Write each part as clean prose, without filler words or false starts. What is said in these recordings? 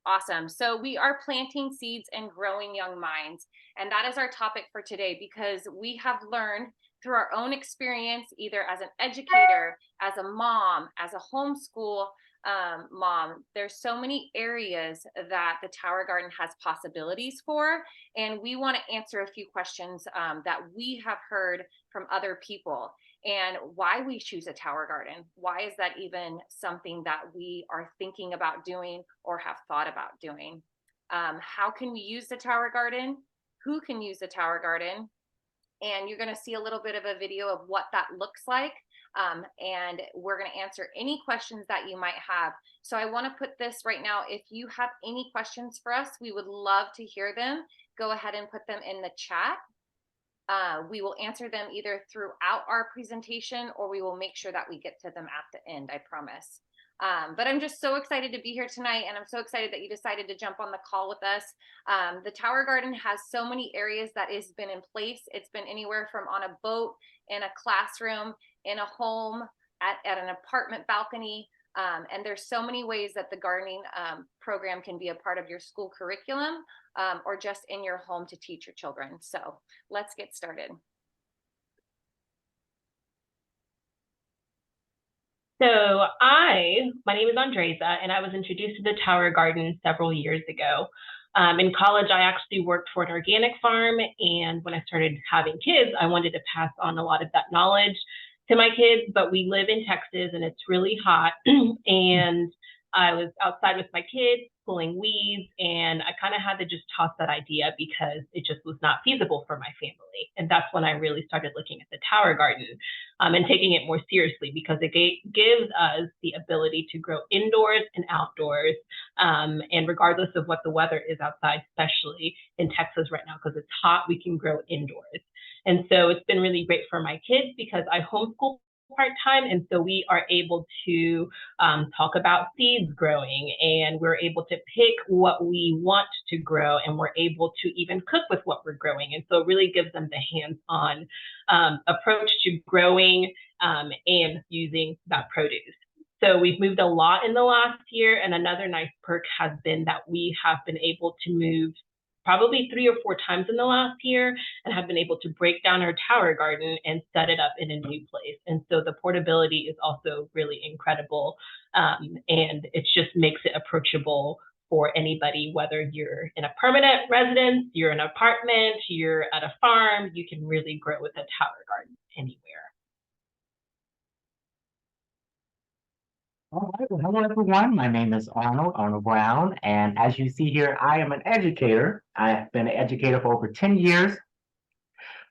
Awesome. So we are planting seeds and growing young minds. And that is our topic for today because we have learned through our own experience, either as an educator, as a mom, as a homeschool mom, there's so many areas that the Tower Garden has possibilities for. And we want to answer a few questions that we have heard from other people and why we choose a tower garden. Why is that even something that we are thinking about doing or have thought about doing? How can we use the tower garden? Who can use the tower garden? And you're going to see a little bit of a video of what that looks like. And we're going to answer any questions that you might have. So I want to put this right now. If you have any questions for us, we would love to hear them. Go ahead and put them in the chat. We will answer them either throughout our presentation or we will make sure that we get to them at the end, I promise. But I'm just so excited to be here tonight, and I'm so excited that you decided to jump on the call with us. The Tower Garden has so many areas that has been in place. It's been anywhere from on a boat, in a classroom, in a home, at an apartment balcony. And there's so many ways that the gardening program can be a part of your school curriculum or just in your home to teach your children. So let's get started. So my name is Andresa, and I was introduced to the Tower Garden several years ago. In college, I actually worked for an organic farm, and when I started having kids, I wanted to pass on a lot of that knowledge to my kids, but we live in Texas and it's really hot, and I was outside with my kids pulling weeds, and I kind of had to just toss that idea because it just was not feasible for my family. And that's when I really started looking at the Tower Garden and taking it more seriously, because it gives us the ability to grow indoors and outdoors. And regardless of what the weather is outside, especially in Texas right now, because it's hot, we can grow indoors. And so it's been really great for my kids because I homeschool part-time, and so we are able to talk about seeds growing, and we're able to pick what we want to grow, and we're able to even cook with what we're growing. And so it really gives them the hands-on approach to growing and using that produce. So we've moved a lot in the last year, and another nice perk has been that we have been able to move probably 3 or 4 times in the last year and have been able to break down our tower garden and set it up in a new place. And so the portability is also really incredible. And it just makes it approachable for anybody, whether you're in a permanent residence, you're in an apartment, you're at a farm, you can really grow with a tower garden anywhere. All right, well, hello everyone. My name is Arnold Brown, and as you see here, I am an educator. I've been an educator for over 10 years.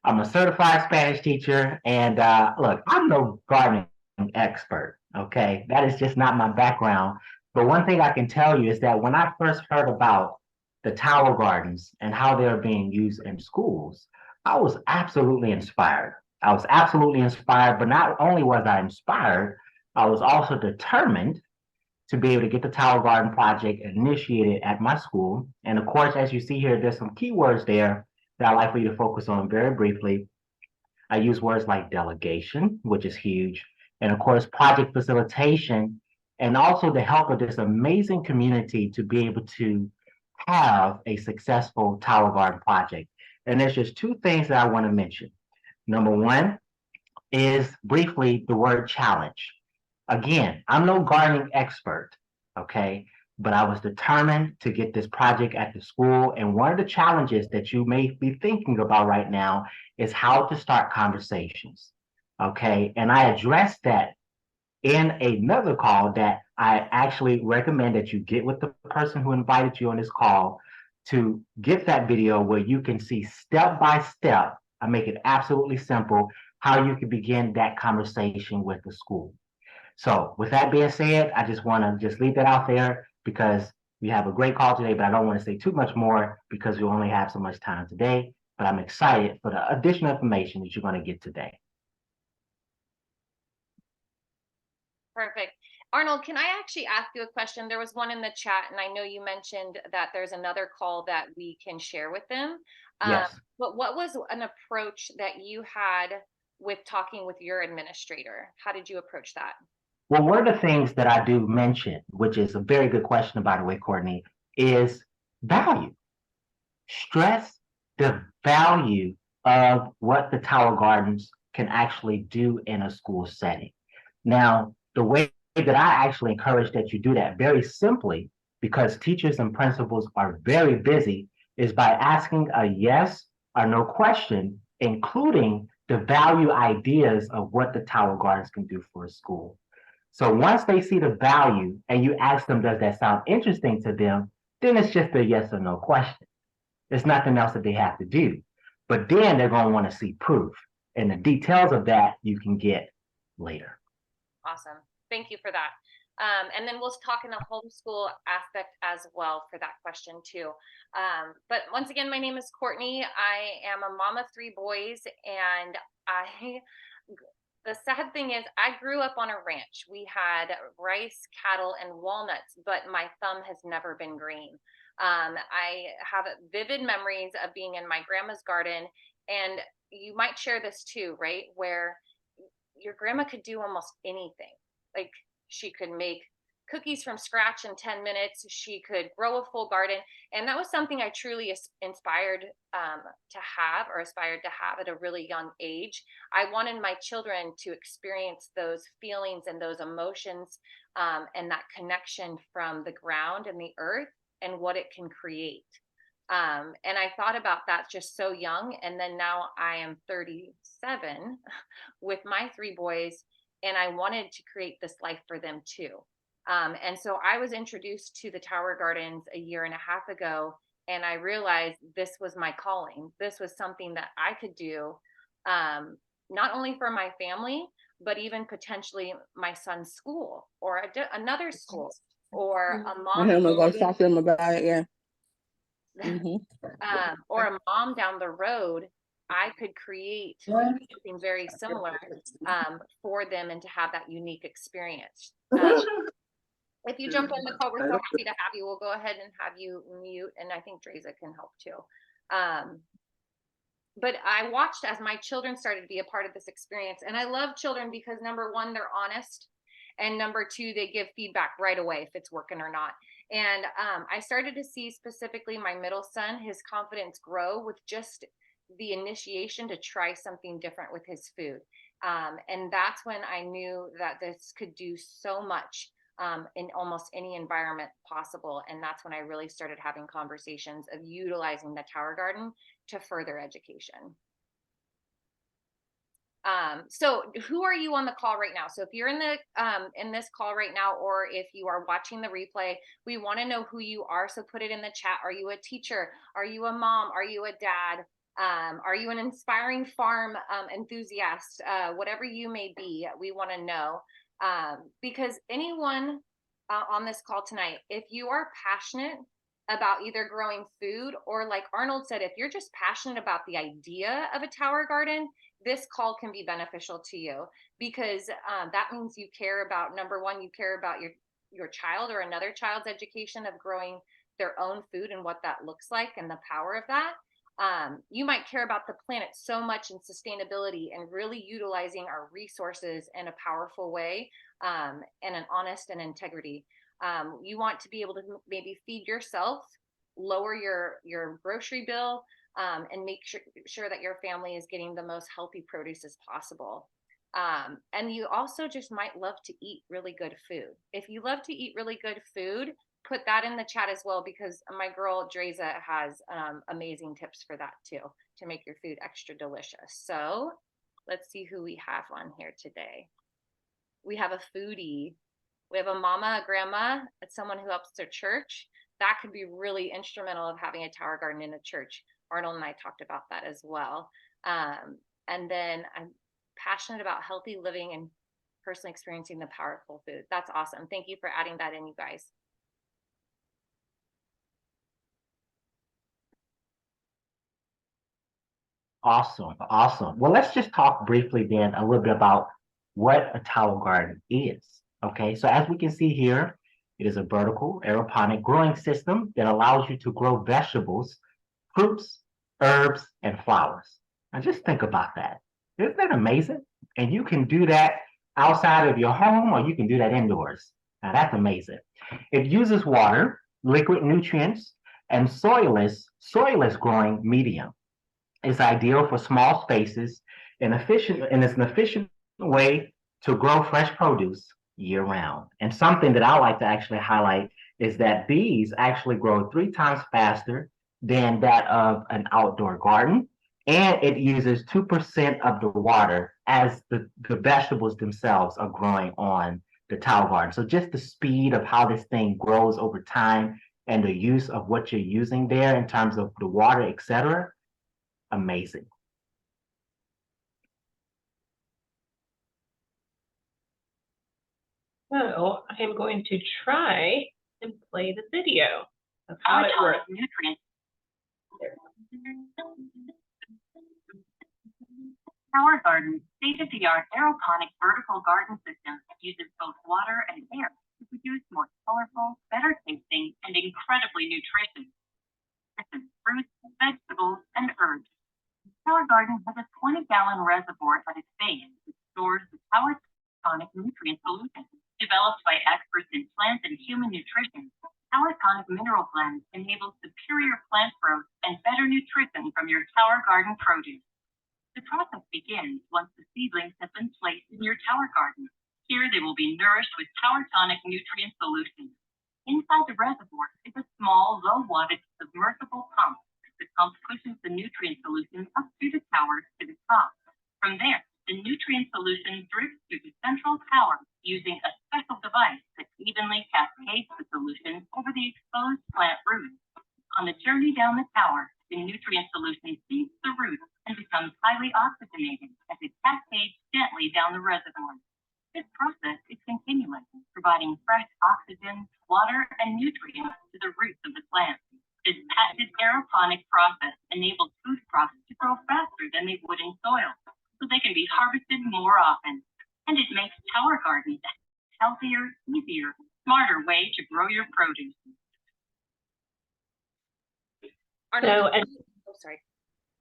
I'm a certified Spanish teacher, and look, I'm no gardening expert, okay? That is just not my background. But one thing I can tell you is that when I first heard about the tower gardens and how they're being used in schools, I was absolutely inspired. I was absolutely inspired, but not only was I inspired, I was also determined to be able to get the Tower Garden project initiated at my school. And of course, as you see here, there's some keywords there that I'd like for you to focus on very briefly. I use words like delegation, which is huge, and of course, project facilitation, and also the help of this amazing community to be able to have a successful Tower Garden project. And there's just 2 things that I want to mention. Number 1 is briefly the word challenge. Again, I'm no gardening expert, okay? But I was determined to get this project at the school. And one of the challenges that you may be thinking about right now is how to start conversations, okay? And I addressed that in another call that I actually recommend that you get with the person who invited you on this call to get that video where you can see step by step. I make it absolutely simple how you can begin that conversation with the school. So with that being said, I just want to just leave that out there because we have a great call today, but I don't want to say too much more because we only have so much time today. But I'm excited for the additional information that you're going to get today. Perfect. Arnold, can I actually ask you a question? There was one in the chat, and I know you mentioned that there's another call that we can share with them. Yes. But what was an approach that you had with talking with your administrator? How did you approach that? Well, one of the things that I do mention, which is a very good question, by the way, Courtney, is value. Stress the value of what the Tower Gardens can actually do in a school setting. Now, the way that I actually encourage that you do that very simply, because teachers and principals are very busy, is by asking a yes or no question, including the value ideas of what the Tower Gardens can do for a school. So once they see the value and you ask them, does that sound interesting to them? Then it's just a yes or no question. There's nothing else that they have to do. But then they're going to want to see proof. And the details of that you can get later. Awesome. Thank you for that. And then we'll talk in the homeschool aspect as well for that question too. But once again, my name is Courtney. I am a mom of 3 boys, and the sad thing is I grew up on a ranch. We had rice, cattle, and walnuts, but my thumb has never been green. I have vivid memories of being in my grandma's garden, and you might share this too, right? Where your grandma could do almost anything. Like, she could make cookies from scratch in 10 minutes. She could grow a full garden. And that was something I truly inspired to have, or aspired to have at a really young age. I wanted my children to experience those feelings and those emotions, and that connection from the ground and the earth and what it can create. And I thought about that just so young. And then now I am 37 with my 3 boys, and I wanted to create this life for them too. And so I was introduced to the Tower Gardens a year and a half ago, and I realized this was my calling. This was something that I could do, not only for my family, but even potentially my son's school, or another school, or a mom. I'm gonna talk to them about it. Yeah. Or a mom down the road. I could create something very similar for them, and to have that unique experience. If you jump in the call, we're so happy to have you. We'll go ahead and have you mute, and I think Dreza can help too. But I watched as my children started to be a part of this experience, and I love children because, number one, they're honest, and number two, they give feedback right away if it's working or not. And I started to see, specifically my middle son, his confidence grow with just the initiation to try something different with his food. And that's when I knew that this could do so much in almost any environment possible. And that's when I really started having conversations of utilizing the Tower Garden to further education. So who are you on the call right now? So if you're in this call right now, or if you are watching the replay, we want to know who you are. So put it in the chat. Are you a teacher? Are you a mom? Are you a dad? Are you an inspiring farm enthusiast? Whatever you may be, we want to know. Because anyone on this call tonight, if you are passionate about either growing food, or like Arnold said, if you're just passionate about the idea of a Tower Garden, this call can be beneficial to you, because that means you care about, number one, you care about your child or another child's education of growing their own food and what that looks like and the power of that. You might care about the planet so much, and sustainability, and really utilizing our resources in a powerful way, and an honest and integrity. You want to be able to maybe feed yourself, lower your grocery bill, and make sure that your family is getting the most healthy produce as possible. And you also just might love to eat really good food. If you love to eat really good food, put that in the chat as well, because my girl Dreza has amazing tips for that too, to make your food extra delicious. So let's see who we have on here today. We have a foodie. We have a mama, a grandma, someone who helps their church. That could be really instrumental of having a Tower Garden in a church. Arnold and I talked about that as well. And then I'm passionate about healthy living and personally experiencing the powerful food. That's awesome. Thank you for adding that in, you guys. Awesome, awesome. Well, let's just talk briefly then a little bit about what a Tower Garden is. Okay, so as we can see here, it is a vertical aeroponic growing system that allows you to grow vegetables, fruits, herbs, and flowers. Now just think about that. Isn't that amazing? And you can do that outside of your home, or you can do that indoors. Now that's amazing. It uses water, liquid nutrients, and soilless growing medium. It's ideal for small spaces and it's an efficient way to grow fresh produce year round. And something that I like to actually highlight is that bees actually grow 3 times faster than that of an outdoor garden. And it uses 2% of the water as the vegetables themselves are growing on the towel garden. So just the speed of how this thing grows over time and the use of what you're using there in terms of the water, etc., amazing. So I am going to try and play the video of how it works. Tower Garden's state-of-the-art aeroponic vertical garden system uses both water and air to produce more colorful, better tasting, and incredibly nutritious fruits, vegetables, and herbs. Tower Garden has a 20-gallon reservoir at its base that stores the Tower Tonic nutrient solution. Developed by experts in plant and human nutrition, Tower Tonic mineral blend enables superior plant growth and better nutrition from your Tower Garden produce. The process begins once the seedlings have been placed in your tower garden. Here they will be nourished with Tower Tonic nutrient solution. Inside the reservoir is a small, low-wattage submersible pump. The pump pushes the nutrient solution up through the tower to the top. From there, the nutrient solution drifts through the central tower using a special device that evenly cascades the solution over the exposed plant roots. On the journey down the tower, the nutrient solution feeds the roots and becomes highly oxygenated as it cascades gently down the reservoir. This process is continuous, providing fresh oxygen, water, and nutrients to the roots of the plant. This patented aeroponic process enables food crops to grow faster than they would in soil, so they can be harvested more often. And it makes Tower Garden a healthier, easier, smarter way to grow your produce. Arnold, sorry.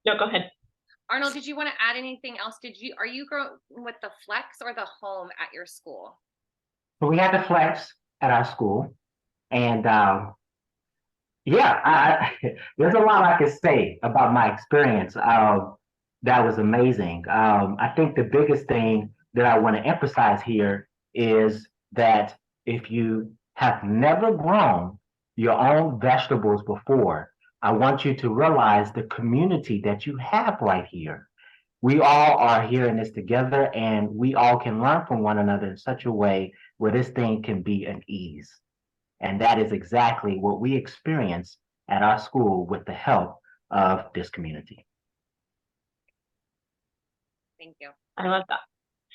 No, go ahead. Arnold, did you want to add anything else? Are you growing with the Flex or the Home at your school? So we had the Flex at our school, and there's a lot I could say about my experience. That was amazing. I think the biggest thing that I want to emphasize here is that if you have never grown your own vegetables before, I want you to realize the community that you have right here. We all are here in this together, and we all can learn from one another in such a way where this thing can be an ease. And that is exactly what we experience at our school with the help of this community. Thank you. I love that.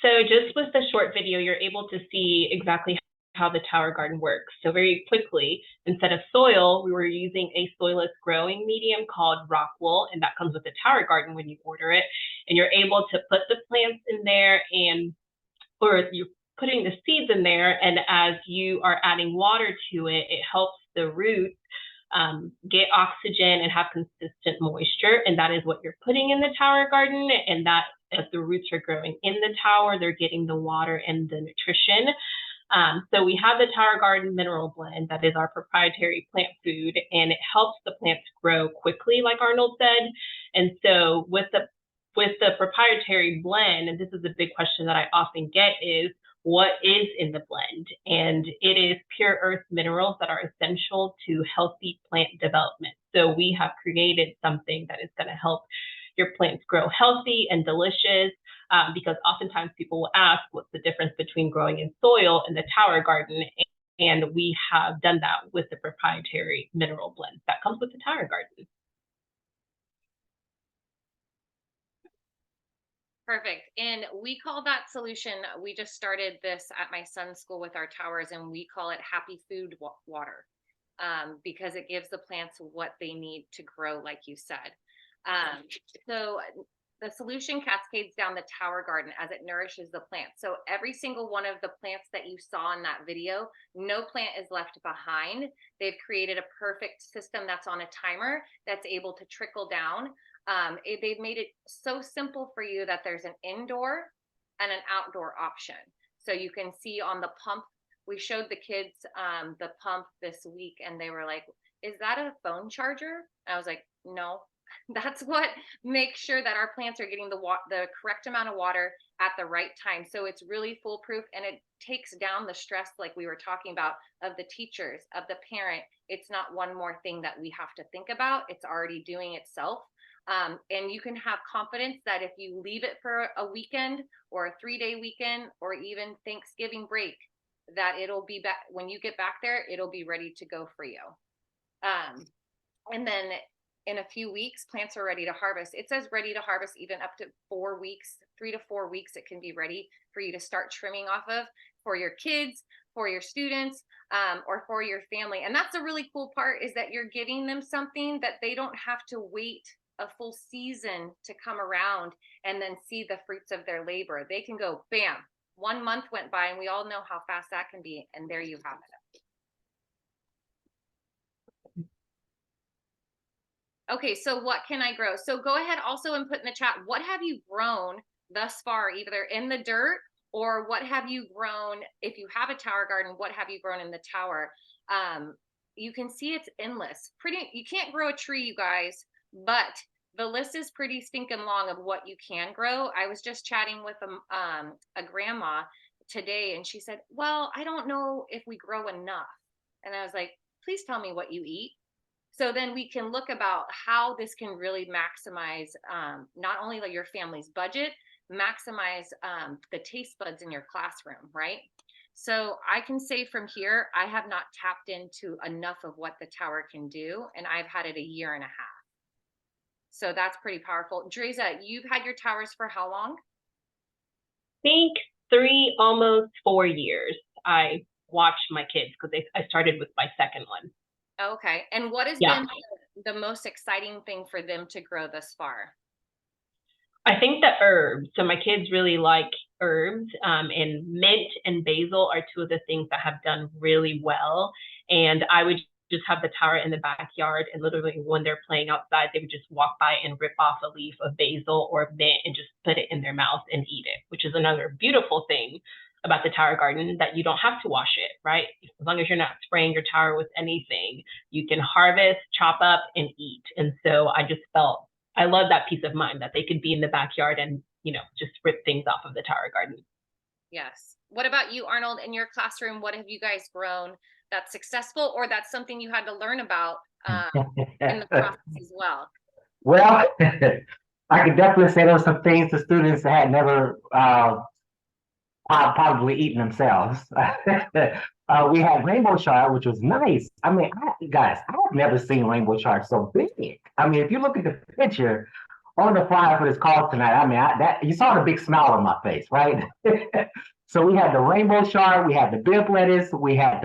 So just with the short video, you're able to see exactly how the tower garden works. So very quickly, instead of soil, we were using a soilless growing medium called rock wool, and that comes with the tower garden when you order it. And you're able to put the plants in there, or you're putting the seeds in there, and as you are adding water to it, it helps the roots get oxygen and have consistent moisture, and that is what you're putting in the tower garden. And that as the roots are growing in the tower, they're getting the water and the nutrition. So we have the Tower Garden mineral blend that is our proprietary plant food, and it helps the plants grow quickly, like Arnold said. And so with the proprietary blend, and this is a big question that I often get, is what is in the blend? And it is pure earth minerals that are essential to healthy plant development. So we have created something that is going to help your plants grow healthy and delicious, because oftentimes people will ask what's the difference between growing in soil and the tower garden, and we have done that with the proprietary mineral blend that comes with the tower garden. Perfect. And we call that solution, we just started this at my son's school with our towers, and we call it Happy Food Water, because it gives the plants what they need to grow, like you said. So the solution cascades down the tower garden as it nourishes the plant. So every single one of the plants that you saw in that video, no plant is left behind. They've created a perfect system that's on a timer that's able to trickle down. They've made it so simple for you that there's an indoor and an outdoor option. So you can see on the pump we showed the kids the pump this week, and they were like, "Is that a phone charger?" I was like, "No." That's what makes sure that our plants are getting the correct amount of water at the right time. So it's really foolproof, and it takes down the stress, like we were talking about, of the teachers, of the parent. It's not one more thing that we have to think about. It's already doing itself. And you can have confidence that if you leave it for a weekend or a 3-day weekend or even Thanksgiving break, that it'll be back when you get back there, it'll be ready to go for you. And then in a few weeks, plants are ready to harvest. It says ready to harvest even up to 4 weeks, 3 to 4 weeks. It can be ready for you to start trimming off of for your kids, for your students, or for your family. And that's a really cool part, is that you're giving them something that they don't have to wait a full season to come around and then see the fruits of their labor. They can go, bam, 1 month went by, and we all know how fast that can be. And there you have it. Okay, so what can I grow? So go ahead also and put in the chat, what have you grown thus far, either in the dirt, or what have you grown, if you have a tower garden, what have you grown in the tower? You can see it's endless. You can't grow a tree, you guys, but the list is pretty stinking long of what you can grow. I was just chatting with a grandma today, and she said, well, I don't know if we grow enough. And I was like, please tell me what you eat. So then we can look about how this can really maximize not only like your family's budget, maximize the taste buds in your classroom, right? So I can say from here, I have not tapped into enough of what the tower can do, and I've had it a year and a half. So that's pretty powerful. Dreza, you've had your towers for how long? I think 3, almost 4 years. I watched my kids because I started with my second one. Okay. And what has been the most exciting thing for them to grow thus far? I think the herbs. So my kids really like herbs, and mint and basil are 2 of the things that have done really well. And I would just have the tower in the backyard, and literally when they're playing outside, they would just walk by and rip off a leaf of basil or mint and just put it in their mouth and eat it, which is another beautiful thing about the tower garden, that you don't have to wash it, right? As long as you're not spraying your tower with anything, you can harvest, chop up, and eat. And so I love that peace of mind that they could be in the backyard and, just rip things off of the tower garden. Yes. What about you, Arnold? In your classroom, what have you guys grown that's successful, or that's something you had to learn about in the process as well? Well, I could definitely say there were some things the students had never probably eaten themselves. We had rainbow chard, which was nice. I mean, guys, I have never seen rainbow chard so big. I mean, if you look at the picture on the flyer for this call tonight, I mean, that you saw the big smile on my face, right? So we had the rainbow chard, we had the bib lettuce, we had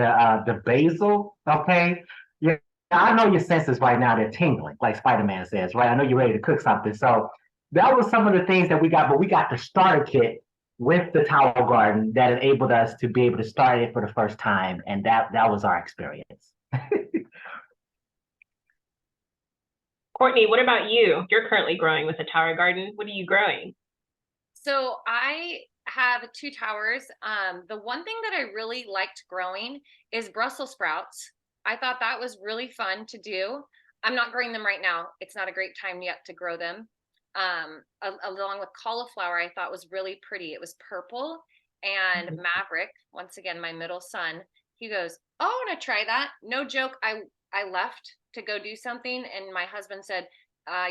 the basil. Okay, yeah, I know your senses right now, they're tingling, like Spider-Man says, right? I know you're ready to cook something. So that was some of the things that we got, but we got the starter kit with the tower garden that enabled us to be able to start it for the first time, and that was our experience. Courtney, what about you? You're currently growing with a tower garden. What are you growing? So I have 2 towers. The one thing that I really liked growing is Brussels sprouts. I thought that was really fun to do. I'm not growing them right now. It's not a great time yet to grow them. Along with cauliflower, I thought was really pretty. It was purple, and Maverick, once again, my middle son, he goes, "Oh, I want to try that." No joke. I left to go do something, and my husband said,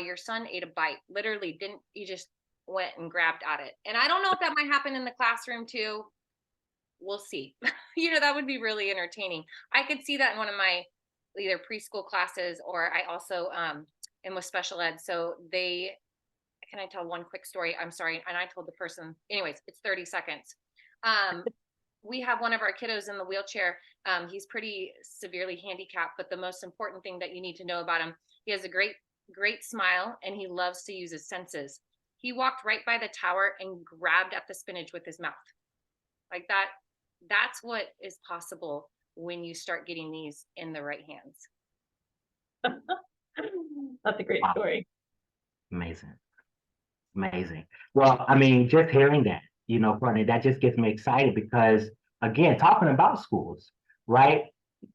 "Your son ate a bite." Literally didn't. He just went and grabbed at it. And I don't know if that might happen in the classroom too. We'll see. That would be really entertaining. I could see that in one of my either preschool classes, or I also am with special ed. So can I tell one quick story? I'm sorry. And I told the person, anyways, it's 30 seconds. We have one of our kiddos in the wheelchair. He's pretty severely handicapped, but the most important thing that you need to know about him, he has a great, great smile, and he loves to use his senses. He walked right by the tower and grabbed at the spinach with his mouth. Like that. That's what is possible when you start getting these in the right hands. That's a great story. Amazing. Amazing. Well, I mean, just hearing that, Courtney, that just gets me excited, because again, talking about schools, right?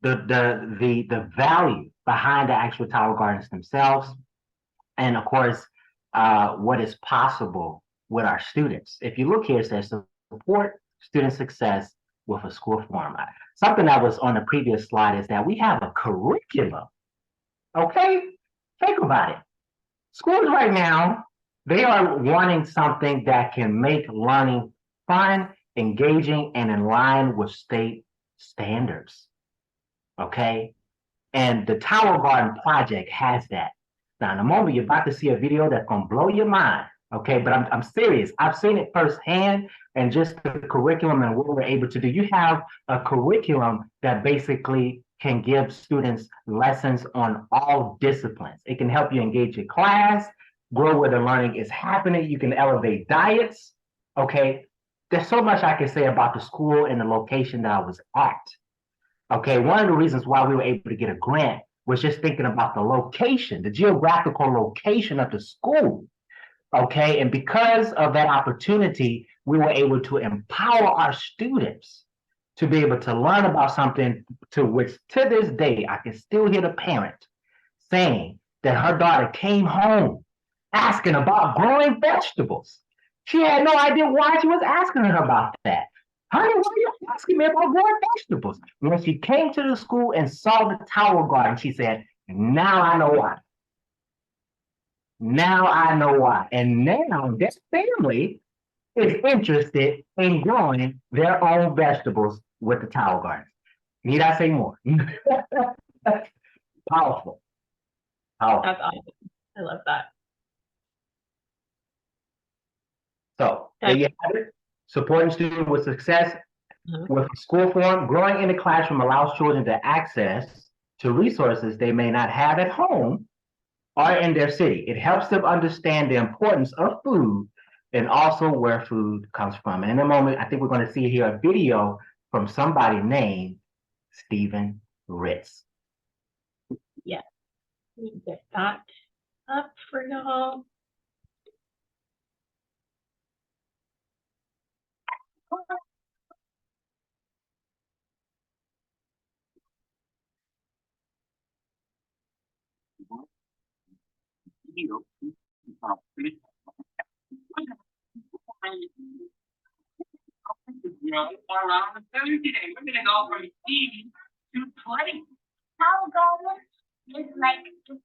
The value behind the actual Tower Gardens themselves, and of course, what is possible with our students. If you look here, it says support student success with a school forum. Something that was on the previous slide is that we have a curriculum. Okay, think about it. Schools right now, they are wanting something that can make learning fun, engaging, and in line with state standards. Okay, and the Tower Garden project has that. Now, in a moment, you're about to see a video that's going to blow your mind. Okay, but I'm serious. I've seen it firsthand, and just the curriculum and what we're able to do. You have a curriculum that basically can give students lessons on all disciplines. It can help you engage your class, grow where the learning is happening. You can elevate diets. Okay, there's so much I can say about the school and the location that I was at. Okay, one of the reasons why we were able to get a grant was just thinking about the location, the geographical location of the school. Okay, and because of that opportunity, we were able to empower our students to be able to learn about something to which to this day I can still hear the parent saying that her daughter came home asking about growing vegetables. She had no idea why she was asking her about that. Honey, why are you asking me about growing vegetables? When she came to the school and saw the Tower Garden, she said, now I know why. Now I know why. And now this family is interested in growing their own vegetables with the Tower Garden. Need I say more? Powerful. Powerful. That's awesome. I love that. So there you have it. Supporting students with success with a school forum. Growing in the classroom allows children to access to resources they may not have at home or in their city. It helps them understand the importance of food and also where food comes from. And in a moment, I think we're going to see here a video from somebody named Stephen Ritz. Yeah, let me get that up for y'all. Around Thursday, we're gonna go from eating to play. Tower garden is like the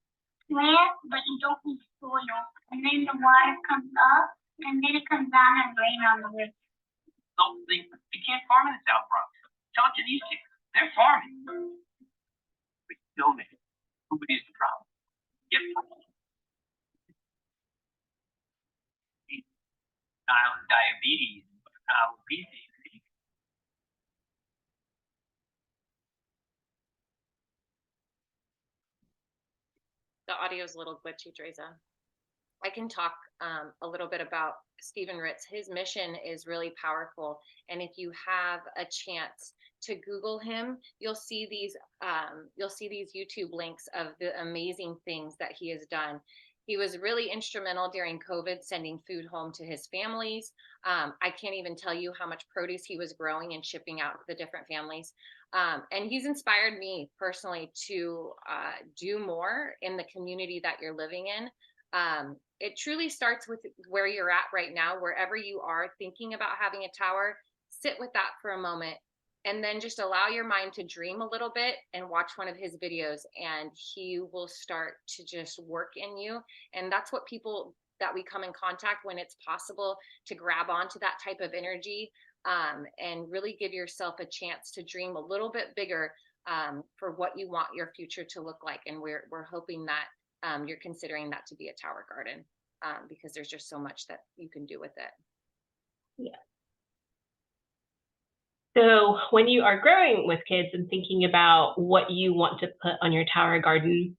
plant, but you don't need soil. And then the water comes up, and then it comes down and rain on the roof. Something you can't farm in the South Bronx. Tell it to these chicks. They're farming. We still make it. Food is the problem. Get diabetes, obesity. The audio is a little glitchy, Dreza. I can talk a little bit about Stephen Ritz. His mission is really powerful, and if you have a chance to Google him, you'll see these YouTube links of the amazing things that he has done. He was really instrumental during COVID, sending food home to his families. I can't even tell you how much produce he was growing and shipping out to the different families. And he's inspired me personally to do more in the community that you're living in. It truly starts with where you're at right now, wherever you are thinking about having a tower, sit with that for a moment and then just allow your mind to dream a little bit and watch one of his videos, and he will start to just work in you. And that's what people that we come in contact when it's possible to grab onto that type of energy, and really give yourself a chance to dream a little bit bigger for what you want your future to look like. And we're hoping that you're considering that to be a tower garden, because there's just so much that you can do with it. Yeah. So when you are growing with kids and thinking about what you want to put on your tower garden,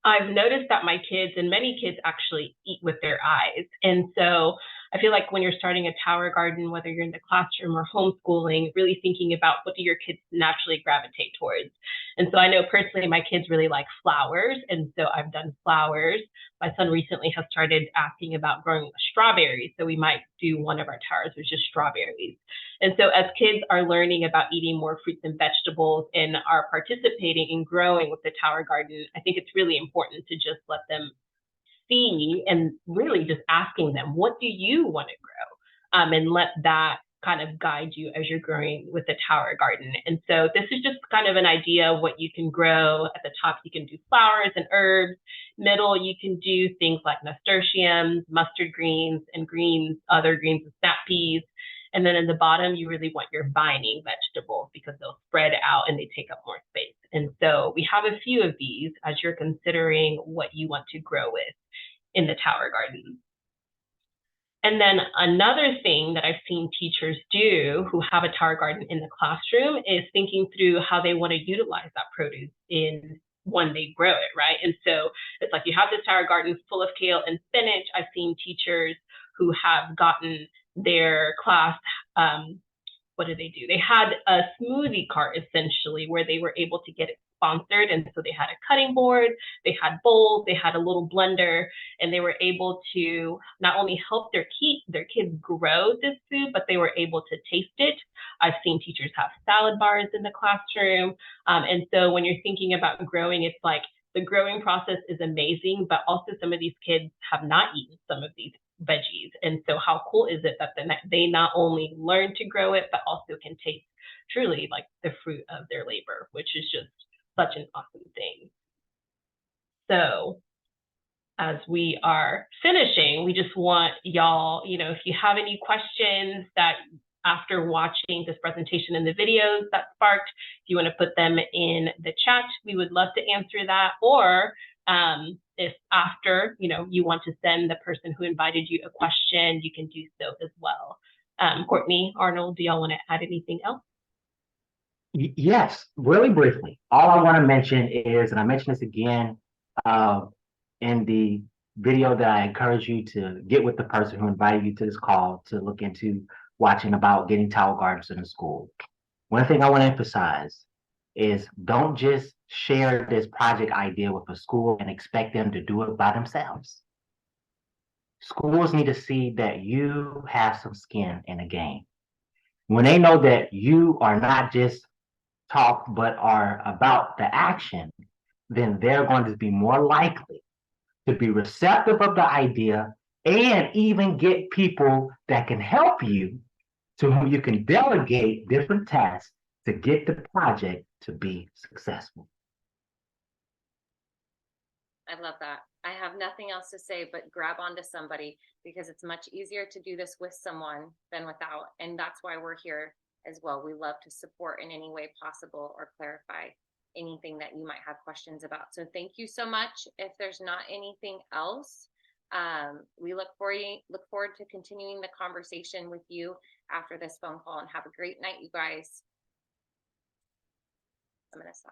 I've noticed that my kids and many kids actually eat with their eyes. And so I feel like when you're starting a tower garden, whether you're in the classroom or homeschooling, really thinking about what do your kids naturally gravitate towards. And so I know personally my kids really like flowers, and so I've done flowers. My son recently has started asking about growing strawberries, so we might do one of our towers with just strawberries. And so as kids are learning about eating more fruits and vegetables and are participating in growing with the tower garden, I think it's really important to just let them see and really just asking them, what do you want to grow? And let that kind of guide you as you're growing with the tower garden. And so this is just kind of an idea of what you can grow. At the top, you can do flowers and herbs. Middle, you can do things like nasturtiums, mustard greens, and greens, other greens and snap peas. And then in the bottom, you really want your vining vegetables because they'll spread out and they take up more space. And so we have a few of these as you're considering what you want to grow with in the tower garden. And then another thing that I've seen teachers do who have a tower garden in the classroom is thinking through how they want to utilize that produce in when they grow it, right? And so it's like you have this tower garden full of kale and spinach. I've seen teachers who have gotten their class, what did they do? They had a smoothie cart essentially where they were able to get it sponsored. And so they had a cutting board, they had bowls, they had a little blender, and they were able to not only help their kids grow this food, but they were able to taste it. I've seen teachers have salad bars in the classroom. And so when you're thinking about growing, it's like the growing process is amazing, but also some of these kids have not eaten some of these veggies. And so how cool is it that they not only learn to grow it, but also can taste truly like the fruit of their labor, which is just such an awesome thing. So as we are finishing, we just want y'all, if you have any questions that after watching this presentation and the videos that sparked, if you want to put them in the chat, we would love to answer that. Or if after, you want to send the person who invited you a question, you can do so as well. Courtney, Arnold, do y'all want to add anything else? Yes, really briefly. All I want to mention is, and I mentioned this again in the video that I encourage you to get with the person who invited you to this call to look into watching about getting tower gardens in the school. One thing I want to emphasize is don't just share this project idea with a school and expect them to do it by themselves. Schools need to see that you have some skin in the game. When they know that you are not just talk but are about the action, then they're going to be more likely to be receptive of the idea and even get people that can help you, to whom you can delegate different tasks to get the project to be successful. I love that. I have nothing else to say but grab onto somebody, because it's much easier to do this with someone than without. And that's why we're here as well. We love to support in any way possible or clarify anything that you might have questions about. So thank you so much. If there's not anything else, we look forward to continuing the conversation with you after this phone call, and have a great night, you guys. I'm gonna stop.